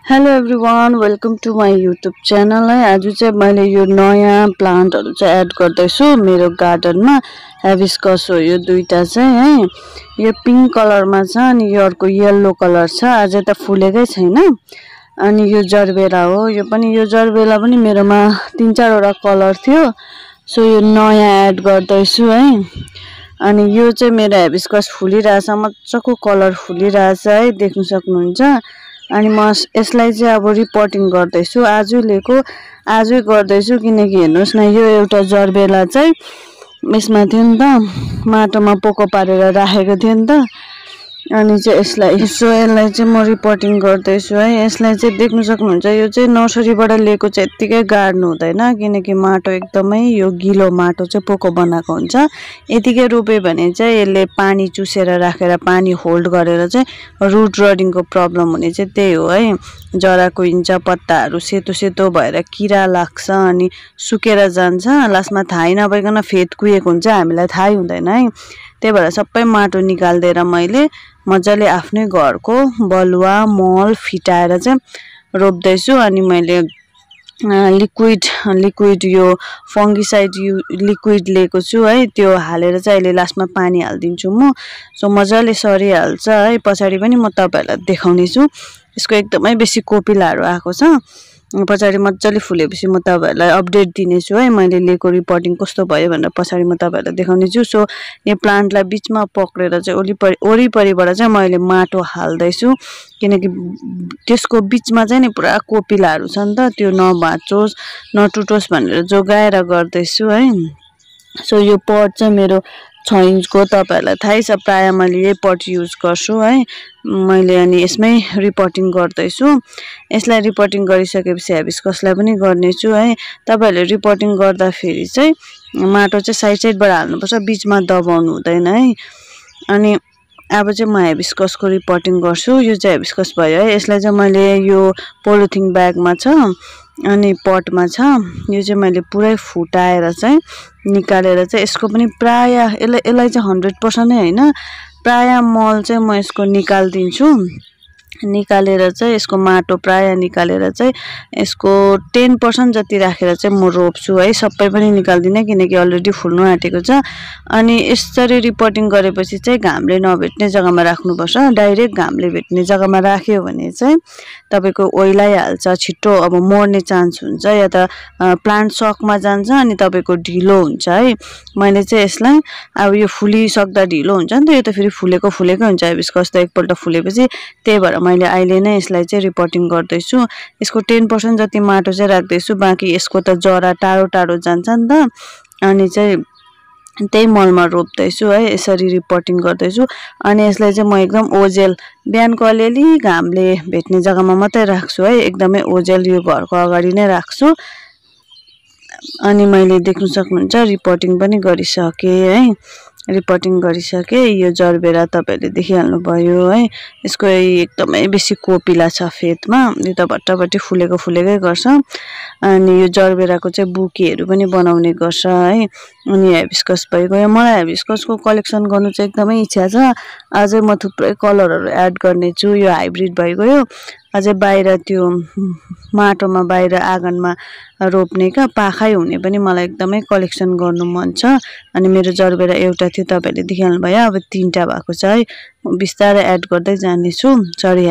Hello everyone, welcome to my YouTube channel है। आज चाहिँ मैले यो नयाँ प्लान्टहरू चाहिँ एड गर्दैछु मेरो गार्डनमा। हेबिस्कस हो यो दुईटा चाहिँ है। यो पिङ्क कलरमा छ अनि यो अर्को येल्लो कलर छ। आज त फुलेकै छैन। अनि यो जरबेरा हो। यो जरबेरा पनि मेरोमा 3-4 वटा कलर थियो। सो यो नयाँ एड गर्दैछु है। अनि यो चाहिँ मेरो हेबिस्कस फुलिरहेछ, मजाको कलर फुलिरहेछ है, देख्न सक्नुहुन्छ। अनि म यसलाई चाहिँ अब रिपोर्टिङ गर्दैछु। आजै गर्दैछु किनकि हेर्नुस् न, यो एउटा जरबेला चाहिँ यसमा थियो नि त, माटोमा पोको पारेर राखेको थियो नि त। अनि चाहिँ यसलाई चाहिँ म रिपोर्टिङ गर्दैछु है। यसलाई चाहिँ देख्न सक्नुहुन्छ, यो चाहिँ नर्सरीबाट लिएको चाहिँ यत्तिकै गाड्नु हुँदैन किनकि माटो एकदमै यो गिलो माटो चाहिँ पोको बनाएको हुन्छ। यतिकै रोप्यो भने चाहिँ यसले पानी चुसेर राखेर पानी होल्ड गरेर चाहिँ रुट रडिङको प्रब्लम हुने चाहिँ त्यही हो है। जरा कुहिन्छ, पत्ताहरू सेतो सेतो भएर किरा लाग्छ अनि सुकेर जान्छ। लास्टमा थाहै नभइकन फेद कुहिएको हुन्छ, हामीलाई थाहै हुँदैन है। त्यही भएर सबै माटो निकाल्दिएर मैले मजाले आफ्नै घरको बलुवा मल फिटाएर चाहिँ रोप्दैछु। अनि मैले लिक्विड यो फङ्गिसाइड लिक्विड लिएको छु है। त्यो हालेर चाहिँ अहिले लास्टमा पानी हालिदिन्छु म। सो मजाले सरिहाल्छ है। पछाडि पनि म तपाईहरुलाई देखाउने छु। यसको एकदमै बेसी कोपिलाहरू आएको छ। पछाडि मजाले फुलेपछि म तपाईहरुलाई अपडेट दिनेछु है, मैले लिएको रिपोर्टिङ कस्तो भयो भनेर पछाडि म तपाईहरुलाई देखाउने छु। सो यो प्लान्टलाई बीचमा पक्रेर चाहिँ वरिपरिबाट चाहिँ मैले माटो हाल्दैछु किनकि त्यसको बीचमा चाहिँ नि पुरा कोपिलाहरू छ नि त, त्यो नभाँचोस् नटुटोस् भनेर जोगाएर गर्दैछु है। सो यो पट चाहिँ मेरो 6 इन्चको, तपाईहरुलाई थाहै छ, प्राय मैले यही पट युज गर्छु है मैले। अनि यसमै रिपोर्टिङ गर्दैछु। यसलाई रिपोर्टिङ गरिसकेपछि हेबिस्कसलाई पनि गर्नेछु है। तपाईहरुले रिपोर्टिङ गर्दाखेरि चाहिँ माटो चाहिँ साइडबाट हाल्नुपर्छ, बीचमा दबाउनु हुँदैन है। अनि अब चाहिँ म हेबिस्कसको रिपोर्टिङ गर्छु। यो चाहिँ हेबिस्कस भयो है। यसलाई चाहिँ मैले यो पोलिथिन ब्यागमा छ अनि पटमा छ। यो चाहिँ मैले पुरै फुटाएर चाहिँ निकालेर चाहिँ यसको पनि प्राय यसलाई चाहिँ 100% नै हैन, प्राय मल चाहिँ म यसको निकाल्दिन्छु। निकालेर चाहिँ यसको माटो प्राय निकालेर चाहिँ यसको 10% जति राखेर चाहिँ म रोप्छु है। सबै पनि निकाल्दिनँ किनकि अलरेडी फुल्नु आँटेको छ। अनि यसरी रिपोर्टिङ गरेपछि चाहिँ घामले नभेट्ने जग्गामा राख्नुपर्छ। डाइरेक्ट घामले भेट्ने जग्गामा राख्यो भने चाहिँ तपाईको ओइलाइहाल्छ, छिट्टो अब मर्ने चान्स हुन्छ या त प्लान्ट सकमा जान्छ अनि तपाईको ढिलो हुन्छ है। मैले चाहिँ यसलाई अब यो फुलिसक्दा ढिलो हुन्छ नि त, यो त फेरि फुलेकै हुन्छ हेबिस्कस त एकपल्ट फुलेपछि। त्यही भएर मैले अहिले नै यसलाई चाहिँ रिपोर्टिङ गर्दैछु। यसको 10% जति माटो चाहिँ राख्दैछु, बाँकी यसको त जरा टाढो जान्छ नि त। अनि चाहिँ त्यही मलमा रोप्दैछु है, यसरी रिपोर्टिङ गर्दैछु। अनि यसलाई चाहिँ म एकदम ओजेल बिहानको अलिअलि घामले भेट्ने जग्गामा मात्रै राख्छु है, एकदमै ओजेल यो घरको अगाडि नै राख्छु। अनि मैले देख्न सक्नुहुन्छ रिपोर्टिङ पनि गरिसके है। रिपोर्टिङ गरिसके। यो जरबेरा तपाईहरुले देखिहाल्नु भयो है। यसको एकदमै बेसी कोपिला छ फेदमा, यो त भट्टाभट्टी फुलेकै गर्छ। अनि यो जरबेराको चाहिँ बुकेहरू पनि बनाउने गर्छ है। अनि हेबिस्कस भइगयो। मलाई हेबिस्कसको कलेक्सन गर्नु चाहिँ एकदमै इच्छा छ। अझै म थुप्रै कलरहरू एड गर्ने छु। यो हाइब्रिड भइगयो। अझै बाहिर त्यो माटोमा बाहिर आँगनमा रोप्ने पाखै हुने पनि मलाई एकदमै कलेक्सन गर्नु मन छ। अनि मेरो जरबेरा एउटा थियो, तपाईहरुले देखिहाल्नु भयो, अब 3टा भएको छ है। म बिस्तारै एड गर्दै जानेछु। सरी।